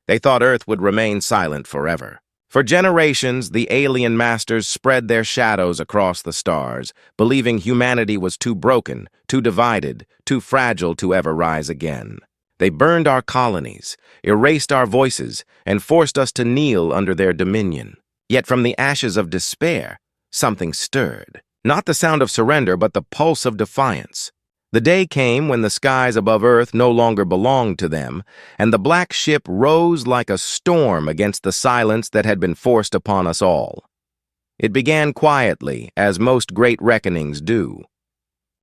They thought Earth would remain silent forever. For generations, the alien masters spread their shadows across the stars, believing humanity was too broken, too divided, too fragile to ever rise again. They burned our colonies, erased our voices, and forced us to kneel under their dominion. Yet from the ashes of despair, something stirred. Not the sound of surrender, but the pulse of defiance. The day came when the skies above Earth no longer belonged to them, and the black ship rose like a storm against the silence that had been forced upon us all. It began quietly, as most great reckonings do.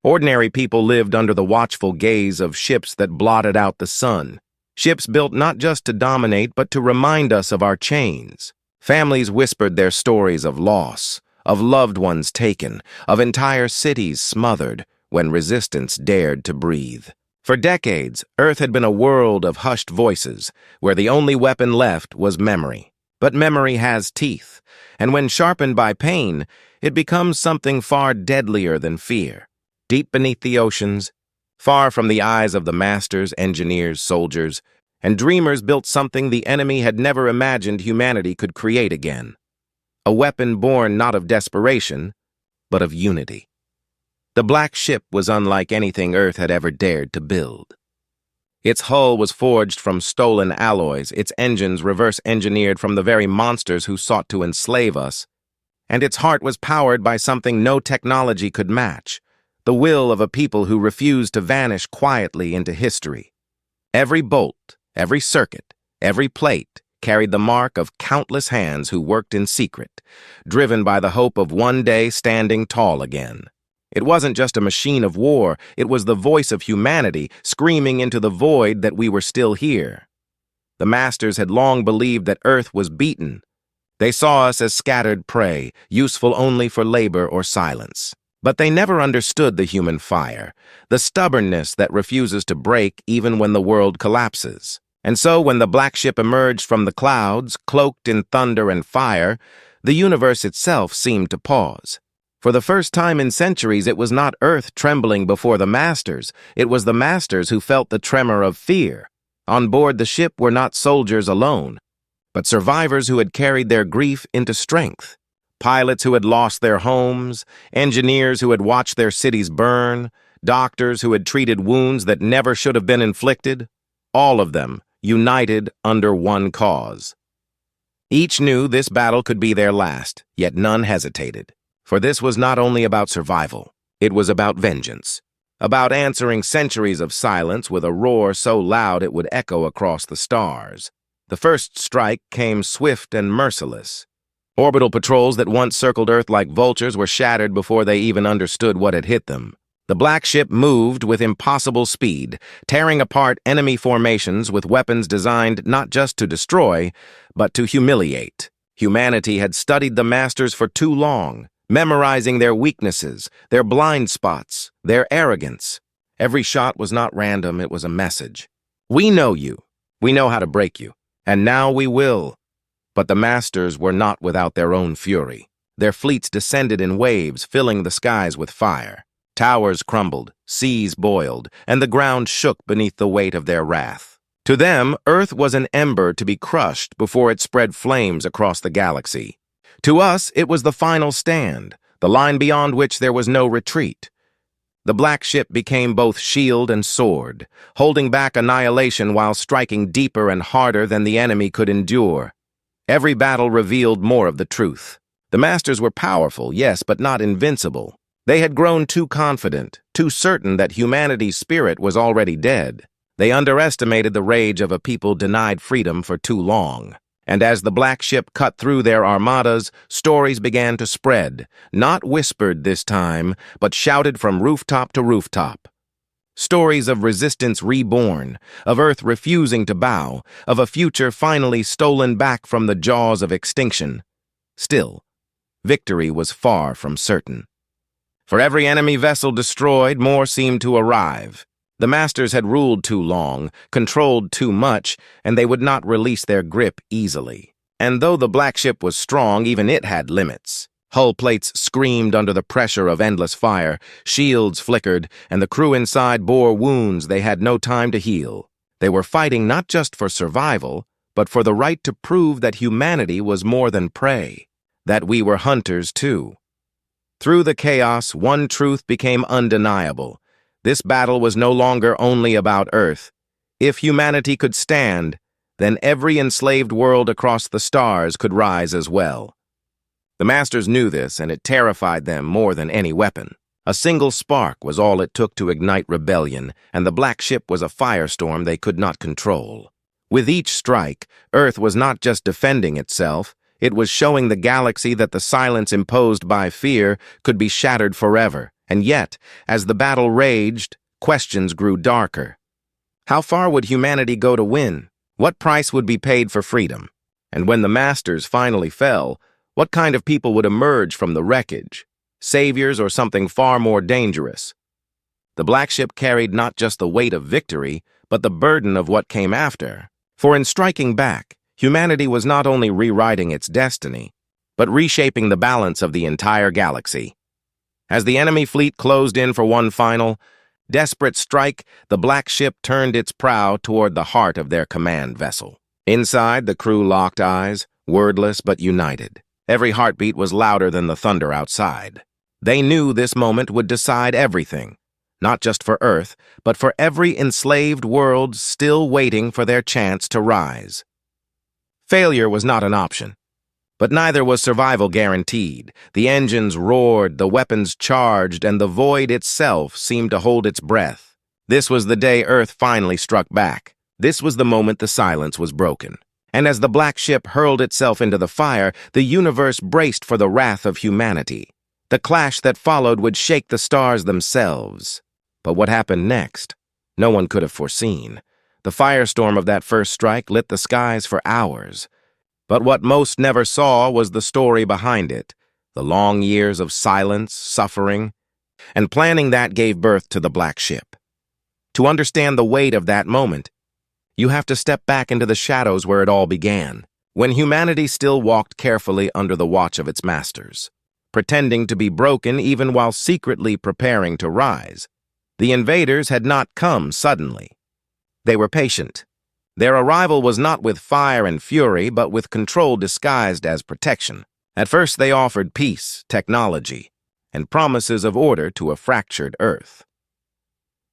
Ordinary people lived under the watchful gaze of ships that blotted out the sun. Ships built not just to dominate, but to remind us of our chains. Families whispered their stories of loss, of loved ones taken, of entire cities smothered, when resistance dared to breathe. For decades, Earth had been a world of hushed voices, where the only weapon left was memory. But memory has teeth, and when sharpened by pain, it becomes something far deadlier than fear. Deep beneath the oceans, far from the eyes of the masters, engineers, soldiers, and dreamers built something the enemy had never imagined humanity could create again. A weapon born not of desperation, but of unity. The black ship was unlike anything Earth had ever dared to build. Its hull was forged from stolen alloys, its engines reverse-engineered from the very monsters who sought to enslave us, and its heart was powered by something no technology could match, the will of a people who refused to vanish quietly into history. Every bolt, every circuit, every plate carried the mark of countless hands who worked in secret, driven by the hope of one day standing tall again. It wasn't just a machine of war, it was the voice of humanity screaming into the void that we were still here. The masters had long believed that Earth was beaten. They saw us as scattered prey, useful only for labor or silence. But they never understood the human fire, the stubbornness that refuses to break even when the world collapses. And so when the black ship emerged from the clouds, cloaked in thunder and fire, the universe itself seemed to pause. For the first time in centuries, it was not Earth trembling before the masters. It was the masters who felt the tremor of fear. On board the ship were not soldiers alone, but survivors who had carried their grief into strength. Pilots who had lost their homes, engineers who had watched their cities burn, doctors who had treated wounds that never should have been inflicted. All of them united under one cause. Each knew this battle could be their last, yet none hesitated. For this was not only about survival, it was about vengeance, about answering centuries of silence with a roar so loud it would echo across the stars. The first strike came swift and merciless. Orbital patrols that once circled Earth like vultures were shattered before they even understood what had hit them. The black ship moved with impossible speed, tearing apart enemy formations with weapons designed not just to destroy, but to humiliate. Humanity had studied the masters for too long, memorizing their weaknesses, their blind spots, their arrogance. Every shot was not random, it was a message. We know you. We know how to break you. And now we will. But the masters were not without their own fury. Their fleets descended in waves, filling the skies with fire. Towers crumbled, seas boiled, and the ground shook beneath the weight of their wrath. To them, Earth was an ember to be crushed before it spread flames across the galaxy. To us, it was the final stand, the line beyond which there was no retreat. The black ship became both shield and sword, holding back annihilation while striking deeper and harder than the enemy could endure. Every battle revealed more of the truth. The masters were powerful, yes, but not invincible. They had grown too confident, too certain that humanity's spirit was already dead. They underestimated the rage of a people denied freedom for too long. And as the black ship cut through their armadas, stories began to spread, not whispered this time, but shouted from rooftop to rooftop. Stories of resistance reborn, of Earth refusing to bow, of a future finally stolen back from the jaws of extinction. Still, victory was far from certain. For every enemy vessel destroyed, more seemed to arrive. The masters had ruled too long, controlled too much, and they would not release their grip easily. And though the black ship was strong, even it had limits. Hull plates screamed under the pressure of endless fire, shields flickered, and the crew inside bore wounds they had no time to heal. They were fighting not just for survival, but for the right to prove that humanity was more than prey, that we were hunters too. Through the chaos, one truth became undeniable. This battle was no longer only about Earth. If humanity could stand, then every enslaved world across the stars could rise as well. The Masters knew this, and it terrified them more than any weapon. A single spark was all it took to ignite rebellion, and the Black Ship was a firestorm they could not control. With each strike, Earth was not just defending itself, it was showing the galaxy that the silence imposed by fear could be shattered forever. And yet, as the battle raged, questions grew darker. How far would humanity go to win? What price would be paid for freedom? And when the Masters finally fell, what kind of people would emerge from the wreckage? Saviors or something far more dangerous? The Black Ship carried not just the weight of victory, but the burden of what came after. For in striking back, humanity was not only rewriting its destiny, but reshaping the balance of the entire galaxy. As the enemy fleet closed in for one final, desperate strike, the Black Ship turned its prow toward the heart of their command vessel. Inside, the crew locked eyes, wordless but united. Every heartbeat was louder than the thunder outside. They knew this moment would decide everything, not just for Earth, but for every enslaved world still waiting for their chance to rise. Failure was not an option, but neither was survival guaranteed. The engines roared, the weapons charged, and the void itself seemed to hold its breath. This was the day Earth finally struck back. This was the moment the silence was broken. And as the Black Ship hurled itself into the fire, the universe braced for the wrath of humanity. The clash that followed would shake the stars themselves. But what happened next? No one could have foreseen. The firestorm of that first strike lit the skies for hours. But what most never saw was the story behind it, the long years of silence, suffering, and planning that gave birth to the Black Ship. To understand the weight of that moment, you have to step back into the shadows where it all began, when humanity still walked carefully under the watch of its masters, pretending to be broken even while secretly preparing to rise. The invaders had not come suddenly. They were patient. Their arrival was not with fire and fury, but with control disguised as protection. At first they offered peace, technology, and promises of order to a fractured Earth.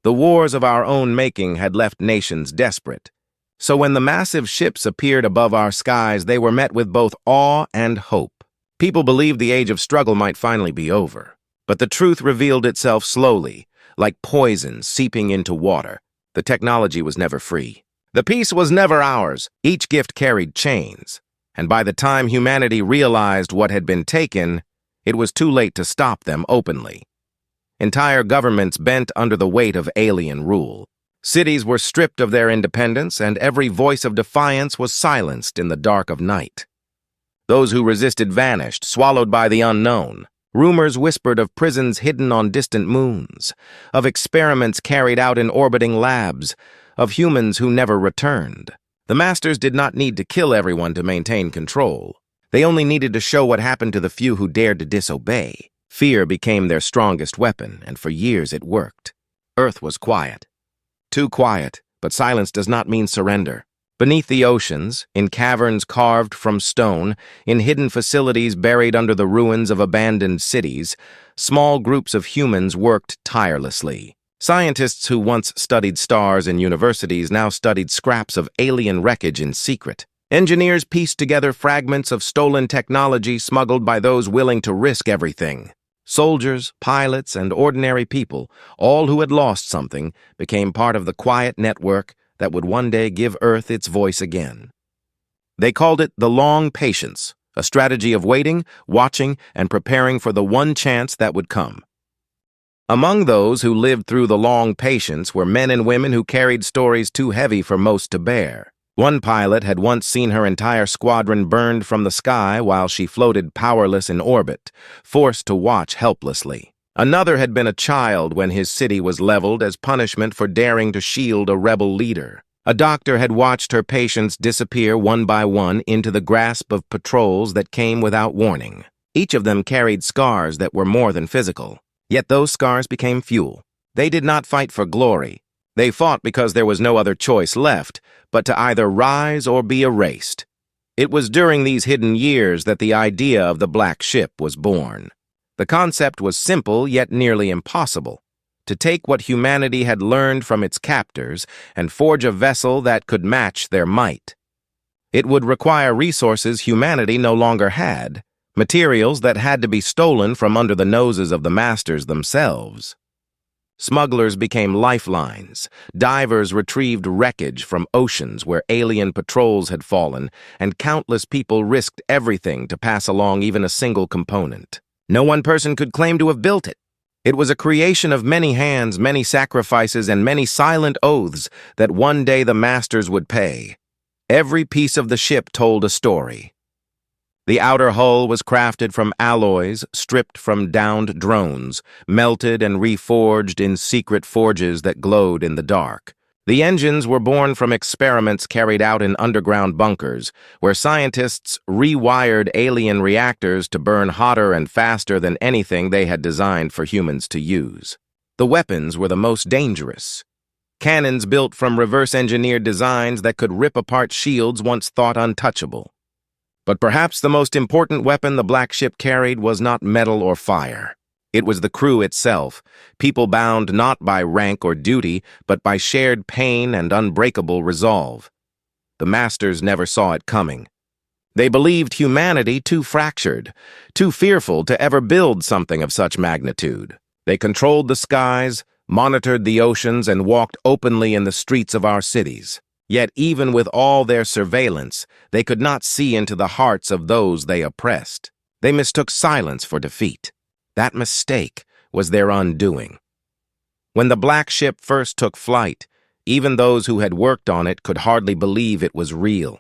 The wars of our own making had left nations desperate, so when the massive ships appeared above our skies, they were met with both awe and hope. People believed the age of struggle might finally be over, but the truth revealed itself slowly, like poison seeping into water. The technology was never free. The peace was never ours. Each gift carried chains, and by the time humanity realized what had been taken, it was too late to stop them openly. Entire governments bent under the weight of alien rule. Cities were stripped of their independence, and every voice of defiance was silenced in the dark of night. Those who resisted vanished, swallowed by the unknown. Rumors whispered of prisons hidden on distant moons, of experiments carried out in orbiting labs, of humans who never returned. The Masters did not need to kill everyone to maintain control. They only needed to show what happened to the few who dared to disobey. Fear became their strongest weapon, and for years it worked. Earth was quiet. Too quiet, but silence does not mean surrender. Beneath the oceans, in caverns carved from stone, in hidden facilities buried under the ruins of abandoned cities, small groups of humans worked tirelessly. Scientists who once studied stars in universities now studied scraps of alien wreckage in secret. Engineers pieced together fragments of stolen technology smuggled by those willing to risk everything. Soldiers, pilots, and ordinary people, all who had lost something, became part of the quiet network that would one day give Earth its voice again. They called it the long patience, a strategy of waiting, watching, and preparing for the one chance that would come. Among those who lived through the long patience were men and women who carried stories too heavy for most to bear. One pilot had once seen her entire squadron burned from the sky while she floated powerless in orbit, forced to watch helplessly. Another had been a child when his city was leveled as punishment for daring to shield a rebel leader. A doctor had watched her patients disappear one by one into the grasp of patrols that came without warning. Each of them carried scars that were more than physical. Yet those scars became fuel. They did not fight for glory. They fought because there was no other choice left but to either rise or be erased. It was during these hidden years that the idea of the Black Ship was born. The concept was simple yet nearly impossible: to take what humanity had learned from its captors and forge a vessel that could match their might. It would require resources humanity no longer had, materials that had to be stolen from under the noses of the masters themselves. Smugglers became lifelines, divers retrieved wreckage from oceans where alien patrols had fallen, and countless people risked everything to pass along even a single component. No one person could claim to have built it. It was a creation of many hands, many sacrifices, and many silent oaths that one day the masters would pay. Every piece of the ship told a story. The outer hull was crafted from alloys stripped from downed drones, melted and reforged in secret forges that glowed in the dark. The engines were born from experiments carried out in underground bunkers, where scientists rewired alien reactors to burn hotter and faster than anything they had designed for humans to use. The weapons were the most dangerous. Cannons built from reverse-engineered designs that could rip apart shields once thought untouchable. But perhaps the most important weapon the Black Ship carried was not metal or fire. It was the crew itself, people bound not by rank or duty, but by shared pain and unbreakable resolve. The masters never saw it coming. They believed humanity too fractured, too fearful to ever build something of such magnitude. They controlled the skies, monitored the oceans, and walked openly in the streets of our cities. Yet even with all their surveillance, they could not see into the hearts of those they oppressed. They mistook silence for defeat. That mistake was their undoing. When the Black Ship first took flight, even those who had worked on it could hardly believe it was real.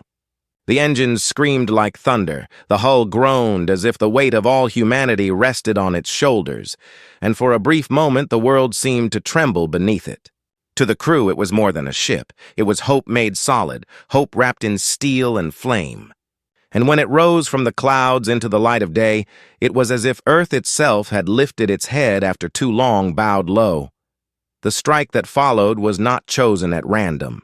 The engines screamed like thunder, the hull groaned as if the weight of all humanity rested on its shoulders, and for a brief moment the world seemed to tremble beneath it. To the crew, it was more than a ship. It was hope made solid, hope wrapped in steel and flame. And when it rose from the clouds into the light of day, it was as if Earth itself had lifted its head after too long bowed low. The strike that followed was not chosen at random.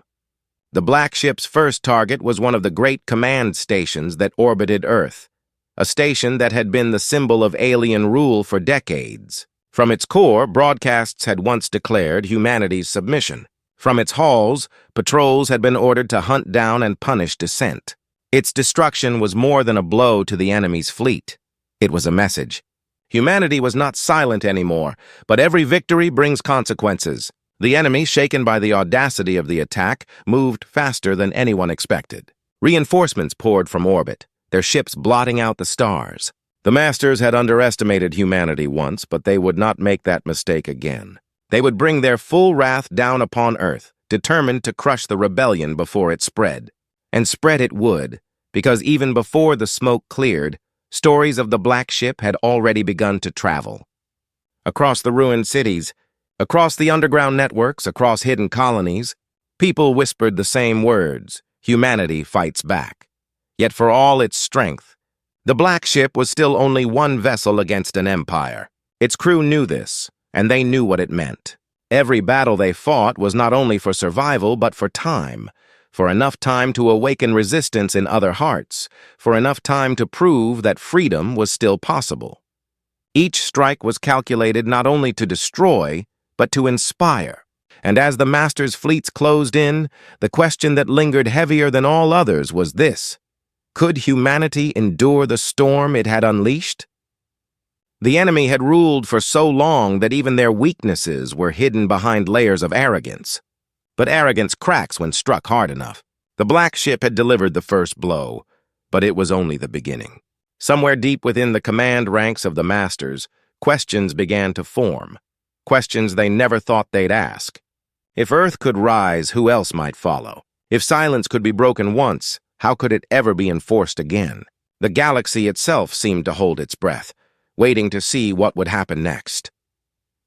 The Black Ship's first target was one of the great command stations that orbited Earth, a station that had been the symbol of alien rule for decades. From its core, broadcasts had once declared humanity's submission. From its halls, patrols had been ordered to hunt down and punish dissent. Its destruction was more than a blow to the enemy's fleet. It was a message. Humanity was not silent anymore, but every victory brings consequences. The enemy, shaken by the audacity of the attack, moved faster than anyone expected. Reinforcements poured from orbit, their ships blotting out the stars. The masters had underestimated humanity once, but they would not make that mistake again. They would bring their full wrath down upon Earth, determined to crush the rebellion before it spread. And spread it would, because even before the smoke cleared, stories of the Black Ship had already begun to travel. Across the ruined cities, across the underground networks, across hidden colonies, people whispered the same words: humanity fights back. Yet for all its strength, the Black Ship was still only one vessel against an empire. Its crew knew this, and they knew what it meant. Every battle they fought was not only for survival, but for time, for enough time to awaken resistance in other hearts, for enough time to prove that freedom was still possible. Each strike was calculated not only to destroy, but to inspire. And as the masters' fleets closed in, the question that lingered heavier than all others was this: could humanity endure the storm it had unleashed? The enemy had ruled for so long that even their weaknesses were hidden behind layers of arrogance. But arrogance cracks when struck hard enough. The Black Ship had delivered the first blow, but it was only the beginning. Somewhere deep within the command ranks of the masters, questions began to form, questions they never thought they'd ask. If Earth could rise, who else might follow? If silence could be broken once, how could it ever be enforced again? The galaxy itself seemed to hold its breath, waiting to see what would happen next.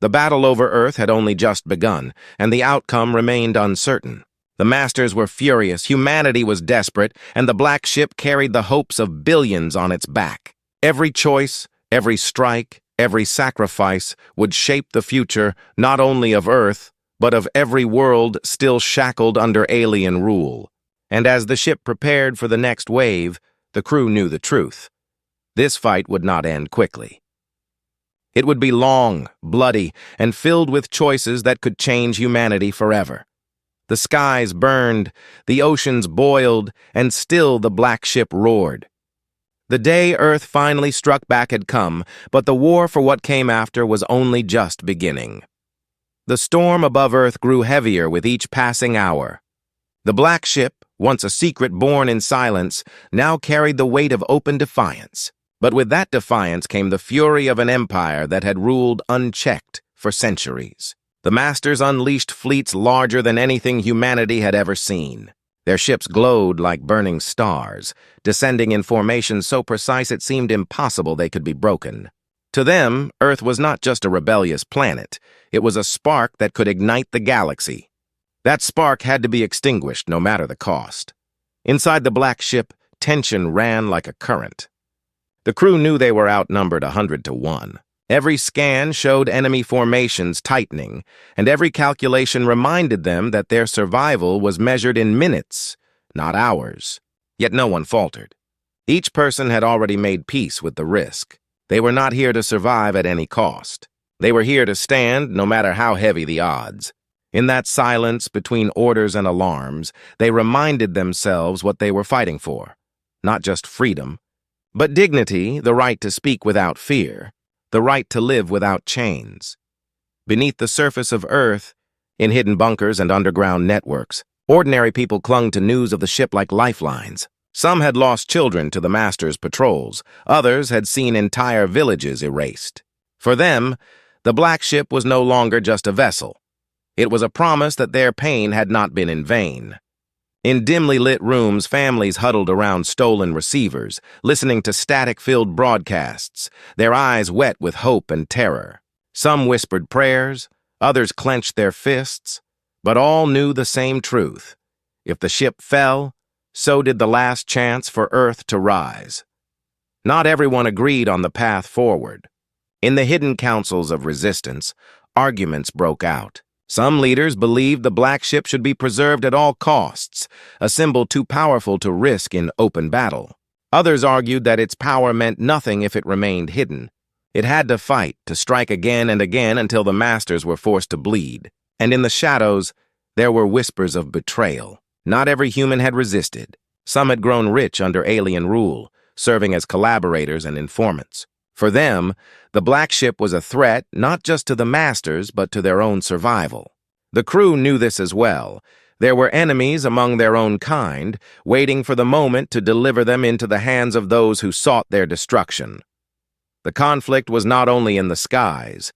The battle over Earth had only just begun, and the outcome remained uncertain. The masters were furious, humanity was desperate, and the Black Ship carried the hopes of billions on its back. Every choice, every strike, every sacrifice would shape the future not only of Earth, but of every world still shackled under alien rule. And as the ship prepared for the next wave, the crew knew the truth. This fight would not end quickly. It would be long, bloody, and filled with choices that could change humanity forever. The skies burned, the oceans boiled, and still the black ship roared. The day Earth finally struck back had come, but the war for what came after was only just beginning. The storm above Earth grew heavier with each passing hour. The black ship, once a secret born in silence, now carried the weight of open defiance. But with that defiance came the fury of an empire that had ruled unchecked for centuries. The Masters unleashed fleets larger than anything humanity had ever seen. Their ships glowed like burning stars, descending in formation so precise it seemed impossible they could be broken. To them, Earth was not just a rebellious planet. It was a spark that could ignite the galaxy. That spark had to be extinguished no matter the cost. Inside the black ship, tension ran like a current. The crew knew they were outnumbered 100 to 1. Every scan showed enemy formations tightening, and every calculation reminded them that their survival was measured in minutes, not hours. Yet no one faltered. Each person had already made peace with the risk. They were not here to survive at any cost. They were here to stand, no matter how heavy the odds. In that silence between orders and alarms, they reminded themselves what they were fighting for. Not just freedom, but dignity, the right to speak without fear, the right to live without chains. Beneath the surface of Earth, in hidden bunkers and underground networks, ordinary people clung to news of the ship like lifelines. Some had lost children to the Masters' patrols. Others had seen entire villages erased. For them, the black ship was no longer just a vessel. It was a promise that their pain had not been in vain. In dimly lit rooms, families huddled around stolen receivers, listening to static-filled broadcasts, their eyes wet with hope and terror. Some whispered prayers, others clenched their fists, but all knew the same truth. If the ship fell, so did the last chance for Earth to rise. Not everyone agreed on the path forward. In the hidden councils of resistance, arguments broke out. Some leaders believed the black ship should be preserved at all costs, a symbol too powerful to risk in open battle. Others argued that its power meant nothing if it remained hidden. It had to fight, to strike again and again until the Masters were forced to bleed. And in the shadows, there were whispers of betrayal. Not every human had resisted. Some had grown rich under alien rule, serving as collaborators and informants. For them, the black ship was a threat not just to the Masters, but to their own survival. The crew knew this as well. There were enemies among their own kind, waiting for the moment to deliver them into the hands of those who sought their destruction. The conflict was not only in the skies.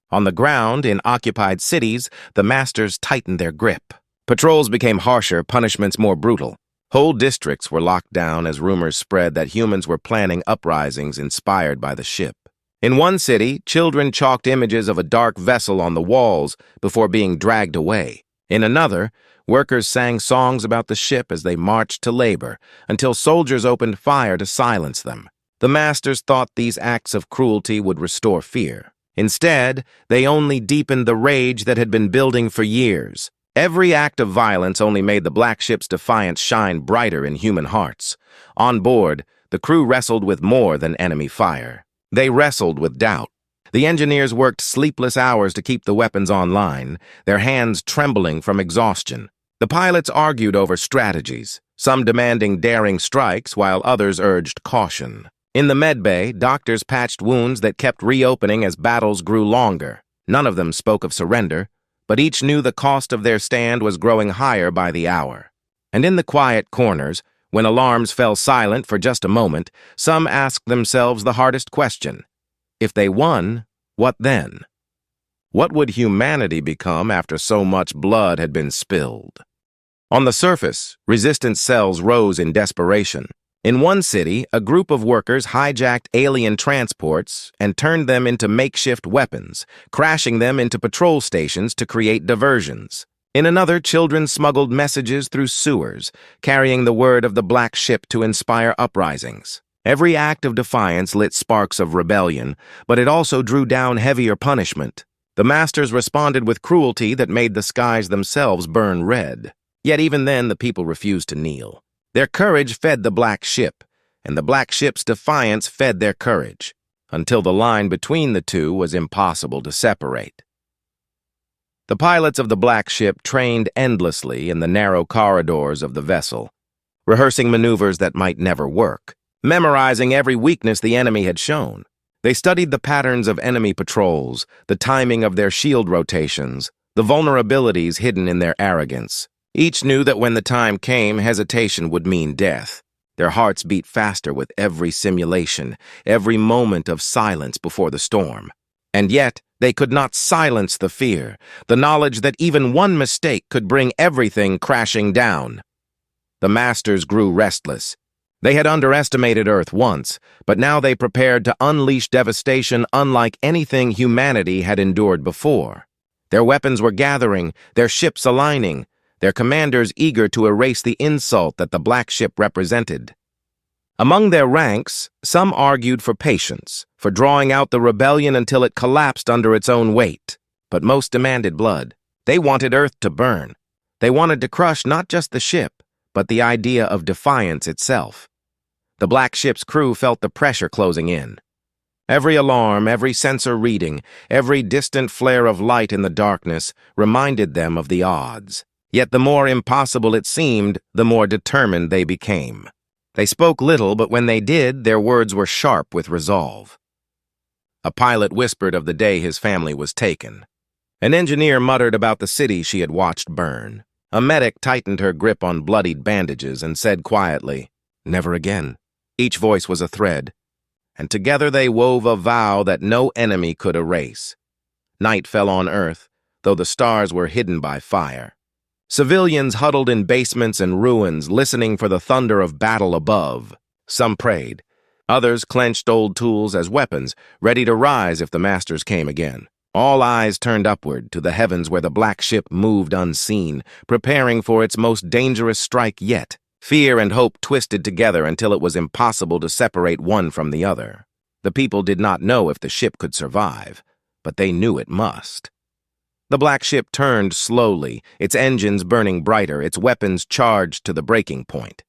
On the ground, in occupied cities, the Masters tightened their grip. Patrols became harsher, punishments more brutal. Whole districts were locked down as rumors spread that humans were planning uprisings inspired by the ship. In one city, children chalked images of a dark vessel on the walls before being dragged away. In another, workers sang songs about the ship as they marched to labor, until soldiers opened fire to silence them. The Masters thought these acts of cruelty would restore fear. Instead, they only deepened the rage that had been building for years. Every act of violence only made the black ship's defiance shine brighter in human hearts. On board, the crew wrestled with more than enemy fire. They wrestled with doubt. The engineers worked sleepless hours to keep the weapons online, their hands trembling from exhaustion. The pilots argued over strategies, some demanding daring strikes while others urged caution. In the medbay, doctors patched wounds that kept reopening as battles grew longer. None of them spoke of surrender, but each knew the cost of their stand was growing higher by the hour. And in the quiet corners, when alarms fell silent for just a moment, some asked themselves the hardest question. If they won, what then? What would humanity become after so much blood had been spilled? On the surface, resistance cells rose in desperation. In one city, a group of workers hijacked alien transports and turned them into makeshift weapons, crashing them into patrol stations to create diversions. In another, children smuggled messages through sewers, carrying the word of the black ship to inspire uprisings. Every act of defiance lit sparks of rebellion, but it also drew down heavier punishment. The masters responded with cruelty that made the skies themselves burn red. Yet even then, the people refused to kneel. Their courage fed the black ship, and the black ship's defiance fed their courage, until the line between the two was impossible to separate. The pilots of the black ship trained endlessly in the narrow corridors of the vessel, rehearsing maneuvers that might never work, memorizing every weakness the enemy had shown. They studied the patterns of enemy patrols, the timing of their shield rotations, the vulnerabilities hidden in their arrogance. Each knew that when the time came, hesitation would mean death. Their hearts beat faster with every simulation, every moment of silence before the storm. And yet, they could not silence the fear, the knowledge that even one mistake could bring everything crashing down. The masters grew restless. They had underestimated Earth once, but now they prepared to unleash devastation unlike anything humanity had endured before. Their weapons were gathering, their ships aligning, their commanders eager to erase the insult that the black ship represented. Among their ranks, some argued for patience, for drawing out the rebellion until it collapsed under its own weight. But most demanded blood. They wanted Earth to burn. They wanted to crush not just the ship, but the idea of defiance itself. The black ship's crew felt the pressure closing in. Every alarm, every sensor reading, every distant flare of light in the darkness reminded them of the odds. Yet the more impossible it seemed, the more determined they became. They spoke little, but when they did, their words were sharp with resolve. A pilot whispered of the day his family was taken. An engineer muttered about the city she had watched burn. A medic tightened her grip on bloodied bandages and said quietly, "Never again." Each voice was a thread, and together they wove a vow that no enemy could erase. Night fell on Earth, though the stars were hidden by fire. Civilians huddled in basements and ruins, listening for the thunder of battle above. Some prayed. Others clenched old tools as weapons, ready to rise if the masters came again. All eyes turned upward to the heavens where the black ship moved unseen, preparing for its most dangerous strike yet. Fear and hope twisted together until it was impossible to separate one from the other. The people did not know if the ship could survive, but they knew it must. The black ship turned slowly, its engines burning brighter, its weapons charged to the breaking point.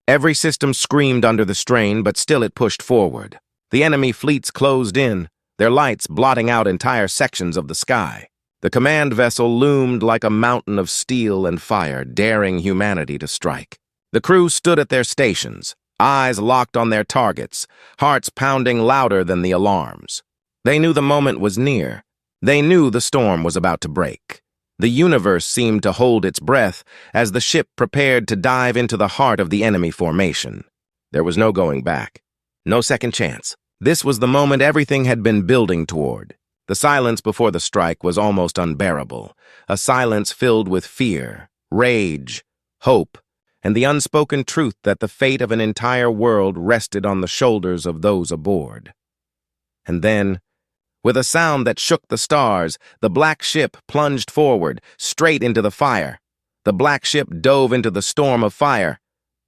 Every system screamed under the strain, but still it pushed forward. The enemy fleets closed in, their lights blotting out entire sections of the sky. The command vessel loomed like a mountain of steel and fire, daring humanity to strike. The crew stood at their stations, eyes locked on their targets, hearts pounding louder than the alarms. They knew the moment was near. They knew the storm was about to break. The universe seemed to hold its breath as the ship prepared to dive into the heart of the enemy formation. There was no going back, no second chance. This was the moment everything had been building toward. The silence before the strike was almost unbearable, a silence filled with fear, rage, hope, and the unspoken truth that the fate of an entire world rested on the shoulders of those aboard. And then, with a sound that shook the stars, the black ship plunged forward, straight into the fire. The black ship dove into the storm of fire,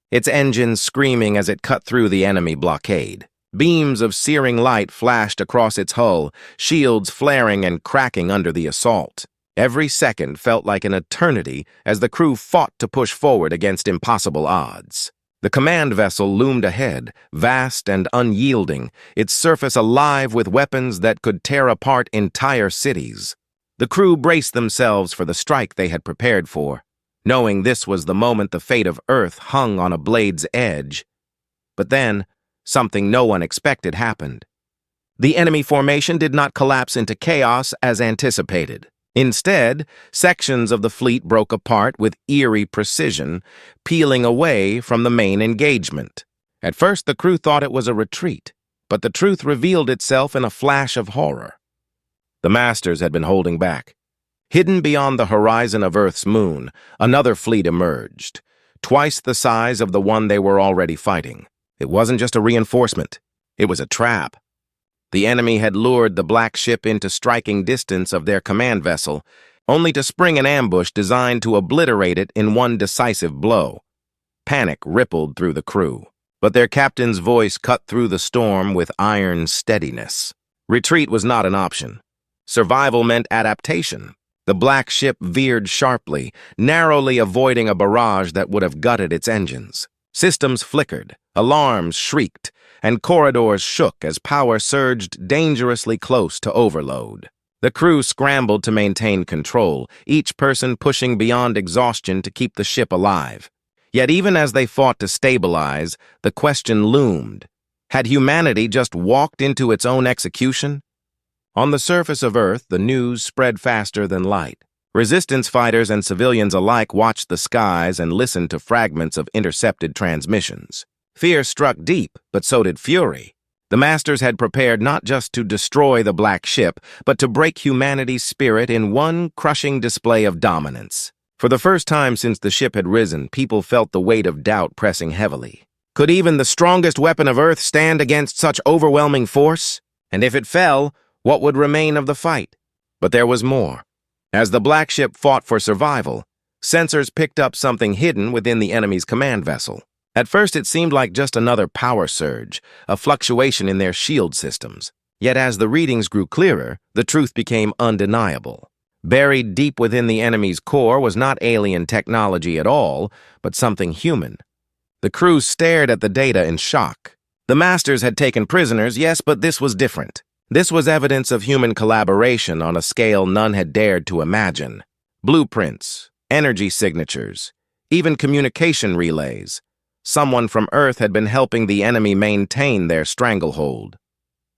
its engines screaming as it cut through the enemy blockade. Beams of searing light flashed across its hull, shields flaring and cracking under the assault. Every second felt like an eternity as the crew fought to push forward against impossible odds. The command vessel loomed ahead, vast and unyielding, its surface alive with weapons that could tear apart entire cities. The crew braced themselves for the strike they had prepared for, knowing this was the moment the fate of Earth hung on a blade's edge. But then, something no one expected happened. The enemy formation did not collapse into chaos as anticipated. Instead, sections of the fleet broke apart with eerie precision, peeling away from the main engagement. At first, the crew thought it was a retreat, but the truth revealed itself in a flash of horror. The masters had been holding back. Hidden beyond the horizon of Earth's moon, another fleet emerged, twice the size of the one they were already fighting. It wasn't just a reinforcement, it was a trap. The enemy had lured the black ship into striking distance of their command vessel, only to spring an ambush designed to obliterate it in one decisive blow. Panic rippled through the crew, but their captain's voice cut through the storm with iron steadiness. Retreat was not an option. Survival meant adaptation. The black ship veered sharply, narrowly avoiding a barrage that would have gutted its engines. Systems flickered, alarms shrieked, and corridors shook as power surged dangerously close to overload. The crew scrambled to maintain control, each person pushing beyond exhaustion to keep the ship alive. Yet even as they fought to stabilize, the question loomed. Had humanity just walked into its own execution? On the surface of Earth, the news spread faster than light. Resistance fighters and civilians alike watched the skies and listened to fragments of intercepted transmissions. Fear struck deep, but so did fury. The Masters had prepared not just to destroy the black ship, but to break humanity's spirit in one crushing display of dominance. For the first time since the ship had risen, people felt the weight of doubt pressing heavily. Could even the strongest weapon of Earth stand against such overwhelming force? And if it fell, what would remain of the fight? But there was more. As the black ship fought for survival, sensors picked up something hidden within the enemy's command vessel. At first it seemed like just another power surge, a fluctuation in their shield systems. Yet as the readings grew clearer, the truth became undeniable. Buried deep within the enemy's core was not alien technology at all, but something human. The crew stared at the data in shock. The Masters had taken prisoners, yes, but this was different. This was evidence of human collaboration on a scale none had dared to imagine. Blueprints, energy signatures, even communication relays. Someone from Earth had been helping the enemy maintain their stranglehold.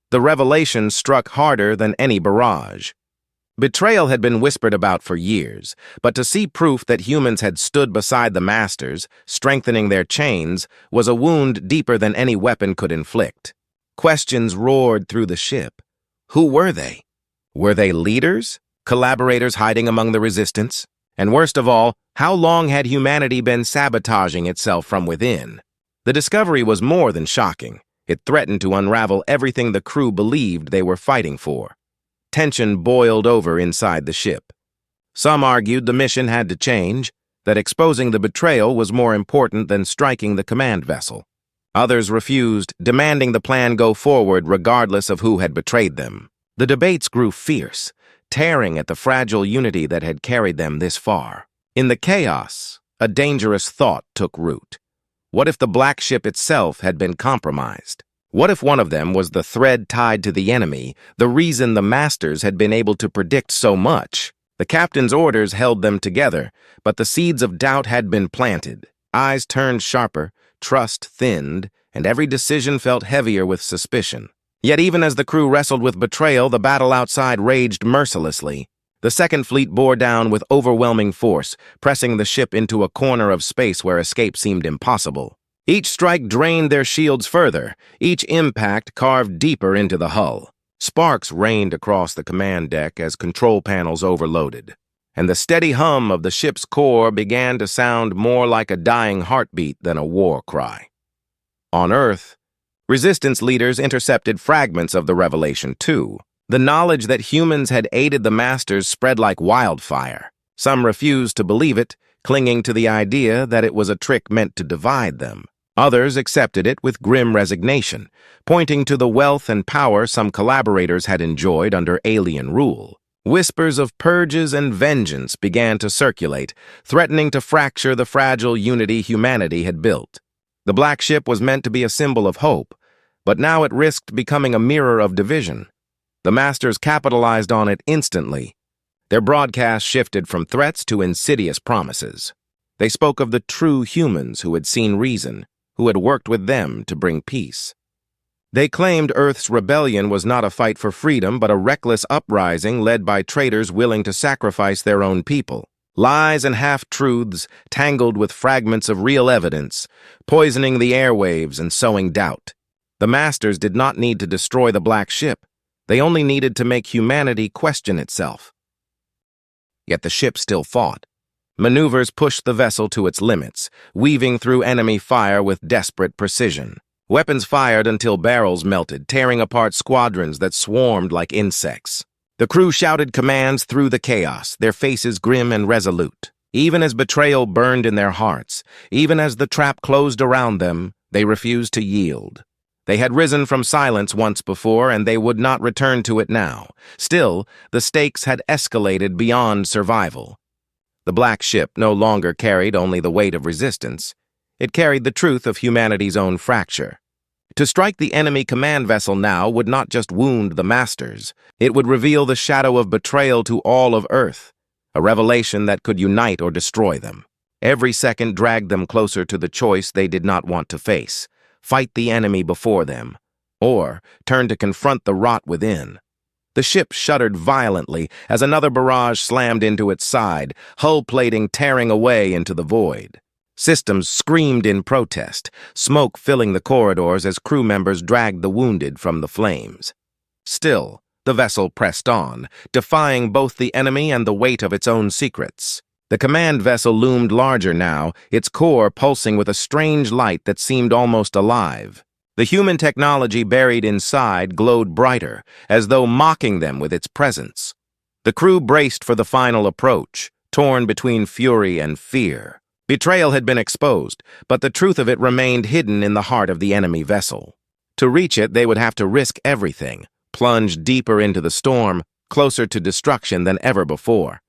The revelation struck harder than any barrage. Betrayal had been whispered about for years, but to see proof that humans had stood beside the Masters, strengthening their chains, was a wound deeper than any weapon could inflict. Questions roared through the ship. Who were they? Were they leaders? Collaborators hiding among the resistance? And worst of all, how long had humanity been sabotaging itself from within? The discovery was more than shocking. It threatened to unravel everything the crew believed they were fighting for. Tension boiled over inside the ship. Some argued the mission had to change, that exposing the betrayal was more important than striking the command vessel. Others refused, demanding the plan go forward regardless of who had betrayed them. The debates grew fierce, tearing at the fragile unity that had carried them this far. In the chaos, a dangerous thought took root. What if the black ship itself had been compromised? What if one of them was the thread tied to the enemy, the reason the Masters had been able to predict so much? The captain's orders held them together, but the seeds of doubt had been planted. Eyes turned sharper, trust thinned, and every decision felt heavier with suspicion. Yet even as the crew wrestled with betrayal, the battle outside raged mercilessly. The Second Fleet bore down with overwhelming force, pressing the ship into a corner of space where escape seemed impossible. Each strike drained their shields further, each impact carved deeper into the hull. Sparks rained across the command deck as control panels overloaded, and the steady hum of the ship's core began to sound more like a dying heartbeat than a war cry. On Earth, resistance leaders intercepted fragments of the revelation too. The knowledge that humans had aided the Masters spread like wildfire. Some refused to believe it, clinging to the idea that it was a trick meant to divide them. Others accepted it with grim resignation, pointing to the wealth and power some collaborators had enjoyed under alien rule. Whispers of purges and vengeance began to circulate, threatening to fracture the fragile unity humanity had built. The black ship was meant to be a symbol of hope, but now it risked becoming a mirror of division. The Masters capitalized on it instantly. Their broadcast shifted from threats to insidious promises. They spoke of the true humans who had seen reason, who had worked with them to bring peace. They claimed Earth's rebellion was not a fight for freedom, but a reckless uprising led by traitors willing to sacrifice their own people. Lies and half-truths tangled with fragments of real evidence, poisoning the airwaves and sowing doubt. The Masters did not need to destroy the black ship. They only needed to make humanity question itself. Yet the ship still fought. Maneuvers pushed the vessel to its limits, weaving through enemy fire with desperate precision. Weapons fired until barrels melted, tearing apart squadrons that swarmed like insects. The crew shouted commands through the chaos, their faces grim and resolute. Even as betrayal burned in their hearts, even as the trap closed around them, they refused to yield. They had risen from silence once before, and they would not return to it now. Still, the stakes had escalated beyond survival. The black ship no longer carried only the weight of resistance. It carried the truth of humanity's own fracture. To strike the enemy command vessel now would not just wound the masters. It would reveal the shadow of betrayal to all of Earth, a revelation that could unite or destroy them. Every second dragged them closer to the choice they did not want to face: fight the enemy before them, or turn to confront the rot within. The ship shuddered violently as another barrage slammed into its side, hull plating tearing away into the void. Systems screamed in protest, smoke filling the corridors as crew members dragged the wounded from the flames. Still, the vessel pressed on, defying both the enemy and the weight of its own secrets. The command vessel loomed larger now, its core pulsing with a strange light that seemed almost alive. The human technology buried inside glowed brighter, as though mocking them with its presence. The crew braced for the final approach, torn between fury and fear. Betrayal had been exposed, but the truth of it remained hidden in the heart of the enemy vessel. To reach it, they would have to risk everything, plunge deeper into the storm, closer to destruction than ever before.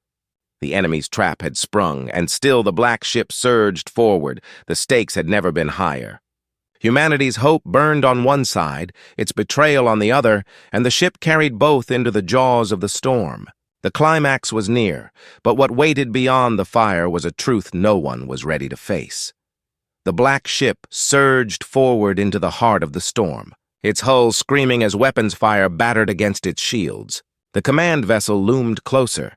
The enemy's trap had sprung, and still the black ship surged forward. The stakes had never been higher. Humanity's hope burned on one side, its betrayal on the other, and the ship carried both into the jaws of the storm. The climax was near, but what waited beyond the fire was a truth no one was ready to face. The black ship surged forward into the heart of the storm, its hull screaming as weapons fire battered against its shields. The command vessel loomed closer,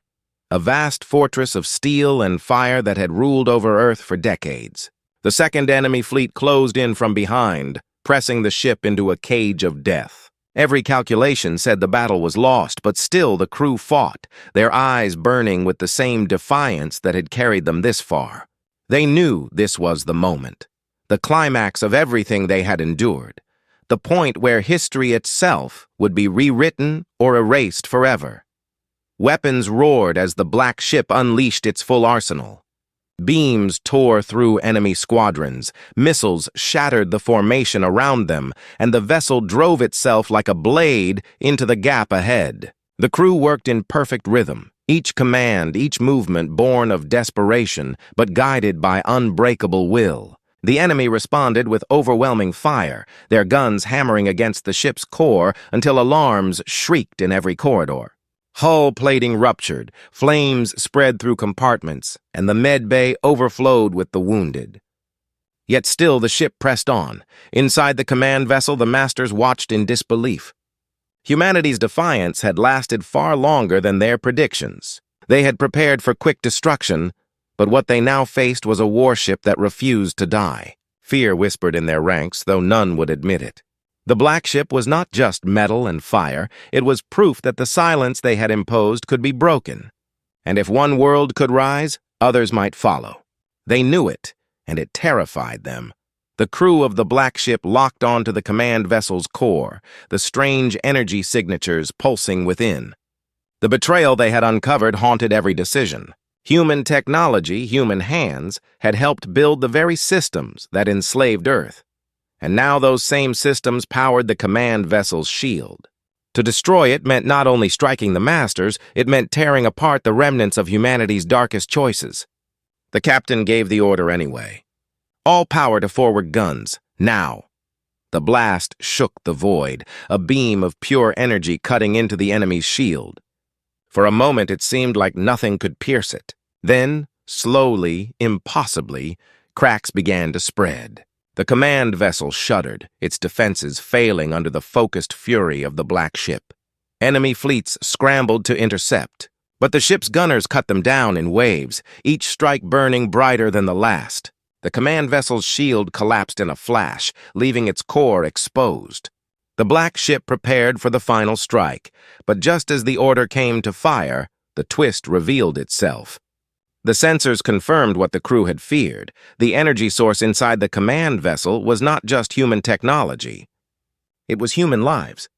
a vast fortress of steel and fire that had ruled over Earth for decades. The second enemy fleet closed in from behind, pressing the ship into a cage of death. Every calculation said the battle was lost, but still the crew fought, their eyes burning with the same defiance that had carried them this far. They knew this was the moment, the climax of everything they had endured, the point where history itself would be rewritten or erased forever. Weapons roared as the black ship unleashed its full arsenal. Beams tore through enemy squadrons, missiles shattered the formation around them, and the vessel drove itself like a blade into the gap ahead. The crew worked in perfect rhythm, each command, each movement born of desperation, but guided by unbreakable will. The enemy responded with overwhelming fire, their guns hammering against the ship's core until alarms shrieked in every corridor. Hull plating ruptured, flames spread through compartments, and the med bay overflowed with the wounded. Yet still the ship pressed on. Inside the command vessel, the masters watched in disbelief. Humanity's defiance had lasted far longer than their predictions. They had prepared for quick destruction, but what they now faced was a warship that refused to die. Fear whispered in their ranks, though none would admit it. The black ship was not just metal and fire, it was proof that the silence they had imposed could be broken. And if one world could rise, others might follow. They knew it, and it terrified them. The crew of the black ship locked onto the command vessel's core, the strange energy signatures pulsing within. The betrayal they had uncovered haunted every decision. Human technology, human hands, had helped build the very systems that enslaved Earth. And now those same systems powered the command vessel's shield. To destroy it meant not only striking the masters, it meant tearing apart the remnants of humanity's darkest choices. The captain gave the order anyway. All power to forward guns, now. The blast shook the void, a beam of pure energy cutting into the enemy's shield. For a moment it seemed like nothing could pierce it. Then, slowly, impossibly, cracks began to spread. The command vessel shuddered, its defenses failing under the focused fury of the black ship. Enemy fleets scrambled to intercept, but the ship's gunners cut them down in waves, each strike burning brighter than the last. The command vessel's shield collapsed in a flash, leaving its core exposed. The black ship prepared for the final strike, but just as the order came to fire, the twist revealed itself. The sensors confirmed what the crew had feared. The energy source inside the command vessel was not just human technology. It was human lives.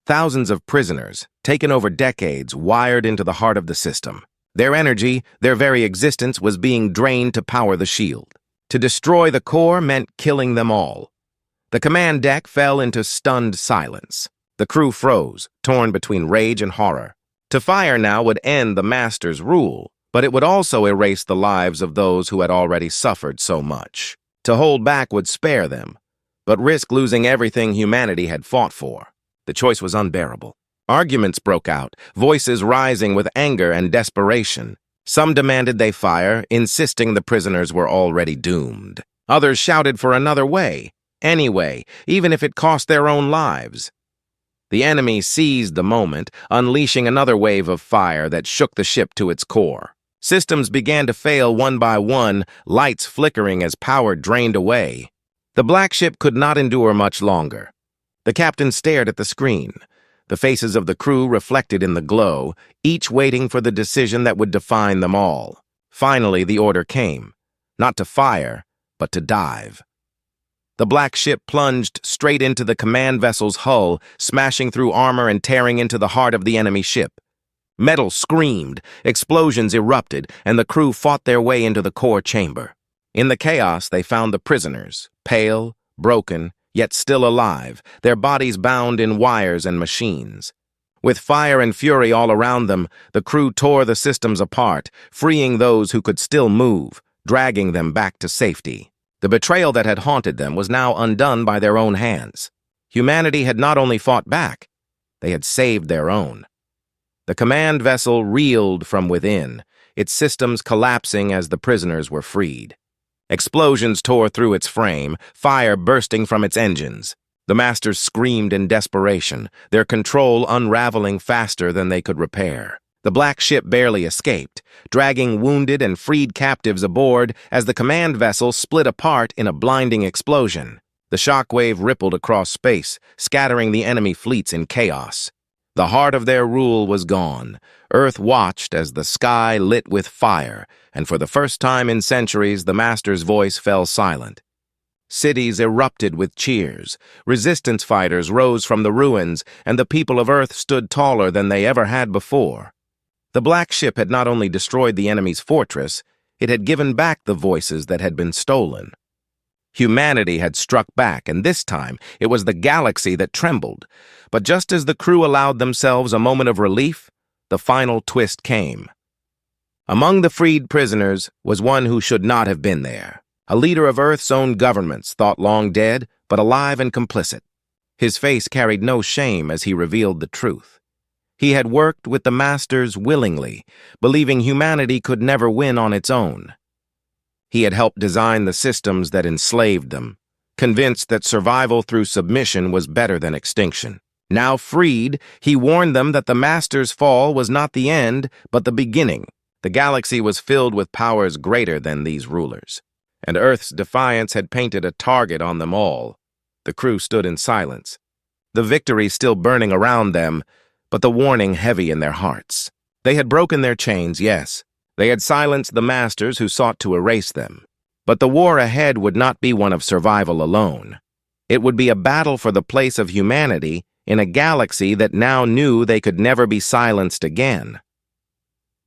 Thousands of prisoners, taken over decades, wired into the heart of the system. Their energy, their very existence, was being drained to power the shield. To destroy the core meant killing them all. The command deck fell into stunned silence. The crew froze, torn between rage and horror. To fire now would end the master's rule, but it would also erase the lives of those who had already suffered so much. To hold back would spare them, but risk losing everything humanity had fought for. The choice was unbearable. Arguments broke out, voices rising with anger and desperation. Some demanded they fire, insisting the prisoners were already doomed. Others shouted for another way, any way, even if it cost their own lives. The enemy seized the moment, unleashing another wave of fire that shook the ship to its core. Systems began to fail one by one, lights flickering as power drained away. The black ship could not endure much longer. The captain stared at the screen, the faces of the crew reflected in the glow, each waiting for the decision that would define them all. Finally, the order came, not to fire, but to dive. The black ship plunged straight into the command vessel's hull, smashing through armor and tearing into the heart of the enemy ship. Metal screamed, explosions erupted, and the crew fought their way into the core chamber. In the chaos, they found the prisoners, pale, broken, yet still alive, their bodies bound in wires and machines. With fire and fury all around them, the crew tore the systems apart, freeing those who could still move, dragging them back to safety. The betrayal that had haunted them was now undone by their own hands. Humanity had not only fought back, they had saved their own. The command vessel reeled from within, its systems collapsing as the prisoners were freed. Explosions tore through its frame, fire bursting from its engines. The masters screamed in desperation, their control unraveling faster than they could repair. The black ship barely escaped, dragging wounded and freed captives aboard as the command vessel split apart in a blinding explosion. The shockwave rippled across space, scattering the enemy fleets in chaos. The heart of their rule was gone. Earth watched as the sky lit with fire, and for the first time in centuries, the master's voice fell silent. Cities erupted with cheers. Resistance fighters rose from the ruins, and the people of Earth stood taller than they ever had before. The black ship had not only destroyed the enemy's fortress, it had given back the voices that had been stolen. Humanity had struck back, and this time it was the galaxy that trembled. But just as the crew allowed themselves a moment of relief, the final twist came. Among the freed prisoners was one who should not have been there, a leader of Earth's own governments, thought long dead, but alive and complicit. His face carried no shame as he revealed the truth. He had worked with the masters willingly, believing humanity could never win on its own. He had helped design the systems that enslaved them, convinced that survival through submission was better than extinction. Now freed, he warned them that the master's fall was not the end, but the beginning. The galaxy was filled with powers greater than these rulers, and Earth's defiance had painted a target on them all. The crew stood in silence, the victory still burning around them, but the warning heavy in their hearts. They had broken their chains, yes. They had silenced the masters who sought to erase them. But the war ahead would not be one of survival alone. It would be a battle for the place of humanity in a galaxy that now knew they could never be silenced again.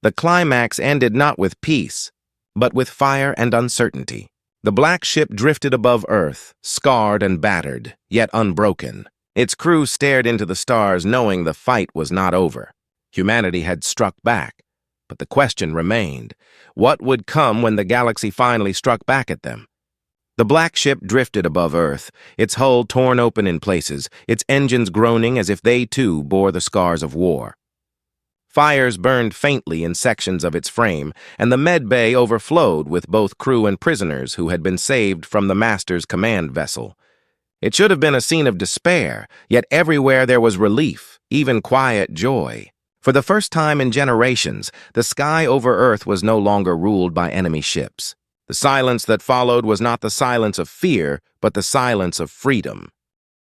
The climax ended not with peace, but with fire and uncertainty. The black ship drifted above Earth, scarred and battered, yet unbroken. Its crew stared into the stars knowing the fight was not over. Humanity had struck back, but the question remained. What would come when the galaxy finally struck back at them? The black ship drifted above Earth, its hull torn open in places, its engines groaning as if they too bore the scars of war. Fires burned faintly in sections of its frame, and the med bay overflowed with both crew and prisoners who had been saved from the master's command vessel. It should have been a scene of despair, yet everywhere there was relief, even quiet joy. For the first time in generations, the sky over Earth was no longer ruled by enemy ships. The silence that followed was not the silence of fear, but the silence of freedom.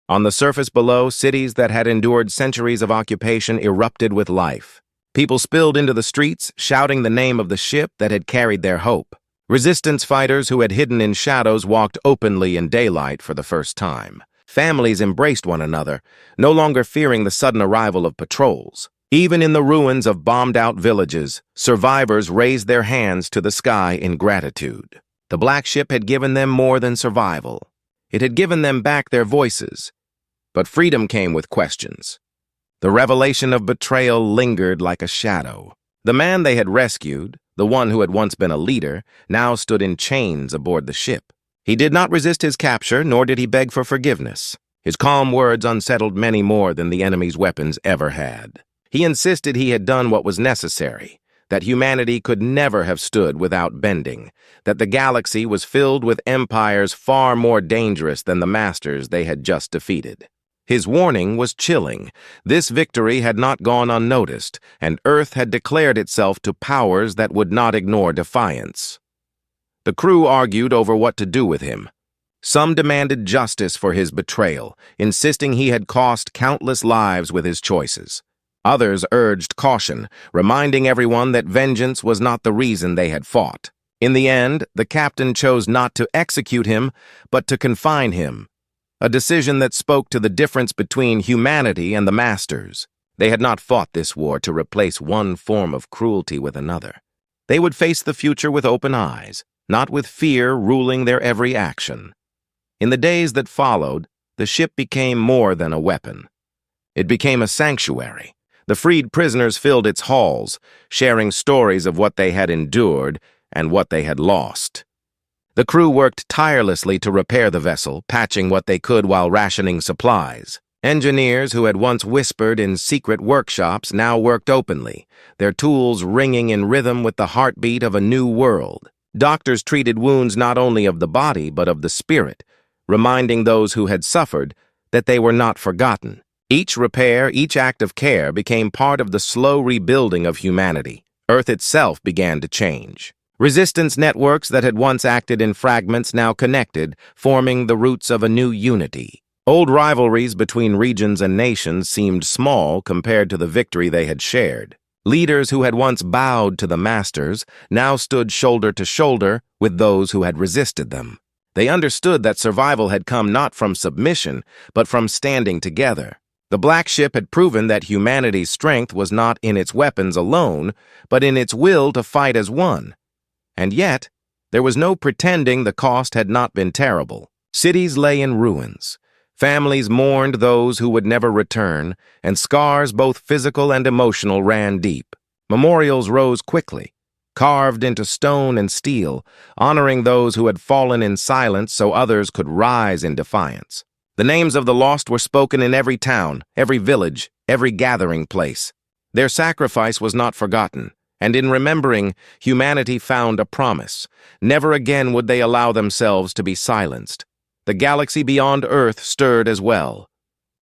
On the surface below, cities that had endured centuries of occupation erupted with life. People spilled into the streets, shouting the name of the ship that had carried their hope. Resistance fighters who had hidden in shadows walked openly in daylight for the first time. Families embraced one another, no longer fearing the sudden arrival of patrols. Even in the ruins of bombed-out villages, survivors raised their hands to the sky in gratitude. The black ship had given them more than survival. It had given them back their voices. But freedom came with questions. The revelation of betrayal lingered like a shadow. The man they had rescued, the one who had once been a leader, now stood in chains aboard the ship. He did not resist his capture, nor did he beg for forgiveness. His calm words unsettled many more than the enemy's weapons ever had. He insisted he had done what was necessary, that humanity could never have stood without bending, that the galaxy was filled with empires far more dangerous than the masters they had just defeated. His warning was chilling. This victory had not gone unnoticed, and Earth had declared itself to powers that would not ignore defiance. The crew argued over what to do with him. Some demanded justice for his betrayal, insisting he had cost countless lives with his choices. Others urged caution, reminding everyone that vengeance was not the reason they had fought. In the end, the captain chose not to execute him, but to confine him, a decision that spoke to the difference between humanity and the masters. They had not fought this war to replace one form of cruelty with another. They would face the future with open eyes, not with fear ruling their every action. In the days that followed, the ship became more than a weapon. It became a sanctuary. The freed prisoners filled its halls, sharing stories of what they had endured and what they had lost. The crew worked tirelessly to repair the vessel, patching what they could while rationing supplies. Engineers who had once whispered in secret workshops now worked openly, their tools ringing in rhythm with the heartbeat of a new world. Doctors treated wounds not only of the body but of the spirit, reminding those who had suffered that they were not forgotten. Each repair, each act of care became part of the slow rebuilding of humanity. Earth itself began to change. Resistance networks that had once acted in fragments now connected, forming the roots of a new unity. Old rivalries between regions and nations seemed small compared to the victory they had shared. Leaders who had once bowed to the masters now stood shoulder to shoulder with those who had resisted them. They understood that survival had come not from submission, but from standing together. The Black Ship had proven that humanity's strength was not in its weapons alone, but in its will to fight as one. And yet, there was no pretending the cost had not been terrible. Cities lay in ruins. Families mourned those who would never return, and scars, both physical and emotional, ran deep. Memorials rose quickly, carved into stone and steel, honoring those who had fallen in silence so others could rise in defiance. The names of the lost were spoken in every town, every village, every gathering place. Their sacrifice was not forgotten, and in remembering, humanity found a promise. Never again would they allow themselves to be silenced. The galaxy beyond Earth stirred as well.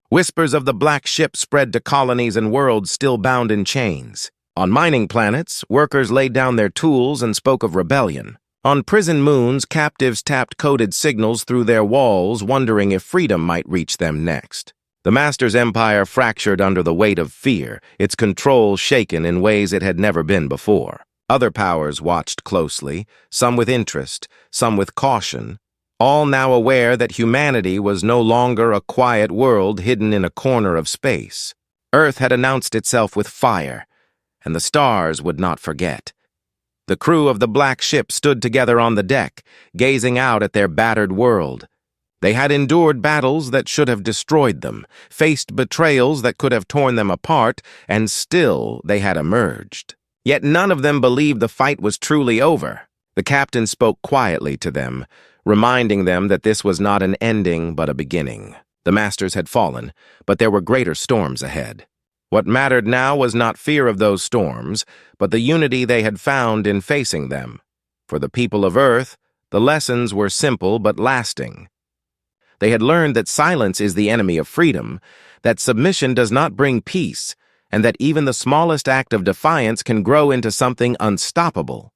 Whispers of the Black Ship spread to colonies and worlds still bound in chains. On mining planets, workers laid down their tools and spoke of rebellion. On prison moons, captives tapped coded signals through their walls, wondering if freedom might reach them next. The Master's empire fractured under the weight of fear, its control shaken in ways it had never been before. Other powers watched closely, some with interest, some with caution, all now aware that humanity was no longer a quiet world hidden in a corner of space. Earth had announced itself with fire, and the stars would not forget. The crew of the Black Ship stood together on the deck, gazing out at their battered world. They had endured battles that should have destroyed them, faced betrayals that could have torn them apart, and still they had emerged. Yet none of them believed the fight was truly over. The captain spoke quietly to them, reminding them that this was not an ending but a beginning. The masters had fallen, but there were greater storms ahead. What mattered now was not fear of those storms, but the unity they had found in facing them. For the people of Earth, the lessons were simple but lasting. They had learned that silence is the enemy of freedom, that submission does not bring peace, and that even the smallest act of defiance can grow into something unstoppable.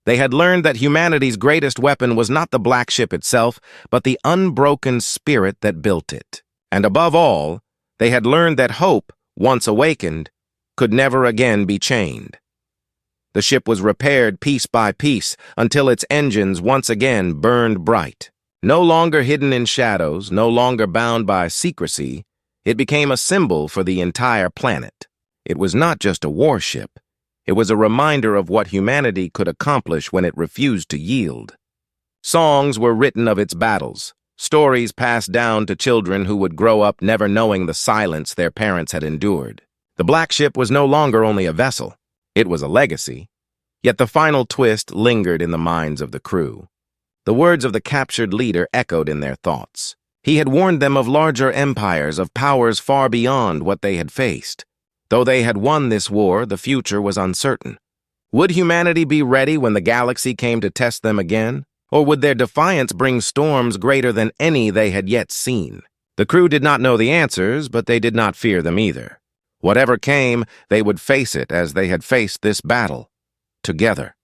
They had learned that humanity's greatest weapon was not the Black Ship itself, but the unbroken spirit that built it. And above all, they had learned that hope, once awakened, could never again be chained. The ship was repaired piece by piece until its engines once again burned bright. No longer hidden in shadows, no longer bound by secrecy, it became a symbol for the entire planet. It was not just a warship. It was a reminder of what humanity could accomplish when it refused to yield. Songs were written of its battles, Stories passed down to children who would grow up never knowing the silence their parents had endured. The Black Ship was no longer only a vessel. It was a legacy. Yet the final twist lingered in the minds of the crew. The words of the captured leader echoed in their thoughts. He had warned them of larger empires, of powers far beyond what they had faced. Though they had won this war, the future was uncertain. Would humanity be ready when the galaxy came to test them again? Or would their defiance bring storms greater than any they had yet seen? The crew did not know the answers, but they did not fear them either. Whatever came, they would face it as they had faced this battle, together.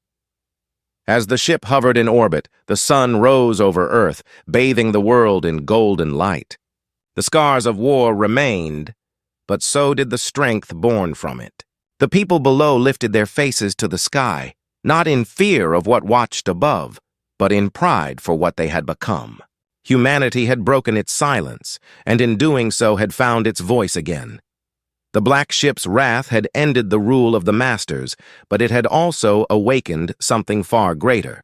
As the ship hovered in orbit, the sun rose over Earth, bathing the world in golden light. The scars of war remained, but so did the strength born from it. The people below lifted their faces to the sky, not in fear of what watched above, but in pride for what they had become. Humanity had broken its silence, and in doing so had found its voice again. The Black Ship's wrath had ended the rule of the masters, but it had also awakened something far greater.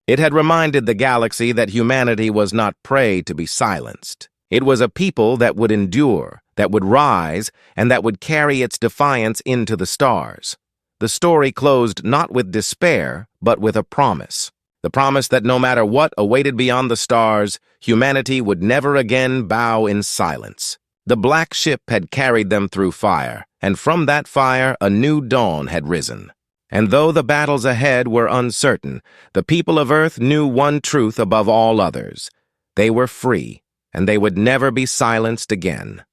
It had reminded the galaxy that humanity was not prey to be silenced. It was a people that would endure, that would rise, and that would carry its defiance into the stars. The story closed not with despair, but with a promise. The promise that no matter what awaited beyond the stars, humanity would never again bow in silence. The Black Ship had carried them through fire, and from that fire a new dawn had risen. And though the battles ahead were uncertain, the people of Earth knew one truth above all others. They were free, and they would never be silenced again.